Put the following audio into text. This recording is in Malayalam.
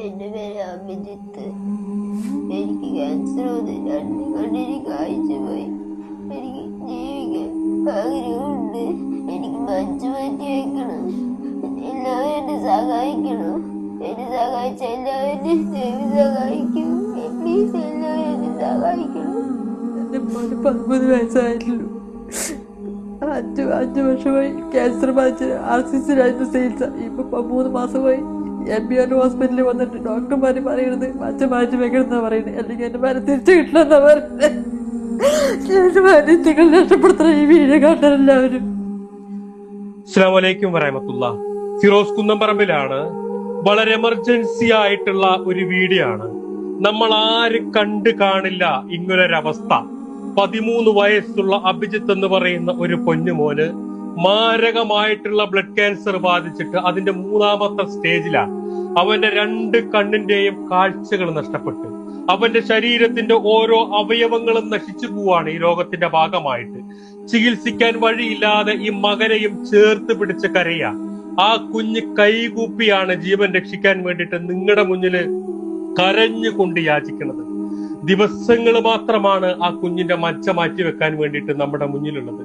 എൻ്റെ പേര് അഭിജിത്ത്. എനിക്ക് ക്യാൻസർ വന്ന് 2 കണ്ണിന് കാഴ്ച പോയി. എനിക്ക് ജീവിക്കാൻ ആഗ്രഹമുണ്ട്. എനിക്ക് മജ്ജ മാറ്റി വെക്കണം. എല്ലാവരും എന്നെ സഹായിക്കണം. എന്നെ സഹായിച്ച എല്ലാവരും സഹായിക്കും. പ്ലീസ് എല്ലാവരും എന്നെ സഹായിക്കണം. എൻ്റെ മോന് 13 വയസ്സായിട്ടുള്ളൂ. 5 വർഷമായി ക്യാൻസർ ബാധിച്ച് RCCയിലായിരുന്നു ചികിത്സ. ഇപ്പൊ 3 മാസമായി MBR ഹോസ്പിറ്റലിൽ വന്നിട്ട് ഡോക്ടർമാര് പറയുന്നത് മജ്ജ മാറ്റി വെക്കണമെന്നാ പറയുന്നത്. അല്ലെങ്കിൽ എൻ്റെ മരം തിരിച്ചു കിട്ടണമെന്നാ പറയുന്നത്. നിങ്ങൾ രക്ഷപ്പെടുത്തണം ഈ വീഡിയോ കാണാൻ എല്ലാവരും. അസ്സലാമു അലൈക്കും വറഹ്മത്തുള്ളാഹി. ഫിറോസ് കുന്നംപറമ്പിലാണ്. വളരെ എമർജൻസി ആയിട്ടുള്ള ഒരു വീഡിയോ ആണ്. നമ്മൾ ആരും കണ്ടു കാണില്ല ഇങ്ങനൊരവസ്ഥ. 13 വയസ്സുള്ള അഭിജിത്ത് എന്ന് പറയുന്ന ഒരു പൊന്നുമോന് മാരകമായിട്ടുള്ള ബ്ലഡ് ക്യാൻസർ ബാധിച്ചിട്ട് അതിന്റെ 3ാമത്തെ സ്റ്റേജിലാണ്. അവന്റെ 2 കണ്ണിന്റെയും കാഴ്ചകൾ നഷ്ടപ്പെട്ട് അവന്റെ ശരീരത്തിന്റെ ഓരോ അവയവങ്ങളും നശിച്ചു പോവാണ് ഈ രോഗത്തിന്റെ ഭാഗമായിട്ട്. ചികിത്സിക്കാൻ വഴിയില്ലാതെ ഈ മകനെയും ചേർത്ത് പിടിച്ച് കരയാ. ആ കുഞ്ഞ് കൈകൂപ്പിയാണ് ജീവൻ രക്ഷിക്കാൻ വേണ്ടിയിട്ട് നിങ്ങളുടെ മുന്നില് കരഞ്ഞുകൊണ്ട് യാചിക്കുന്നത്. ദിവസങ്ങൾ മാത്രമാണ് ആ കുഞ്ഞിന്റെ മജ്ജ മാറ്റി വെക്കാൻ വേണ്ടിയിട്ട് നമ്മുടെ മുന്നിലുള്ളത്.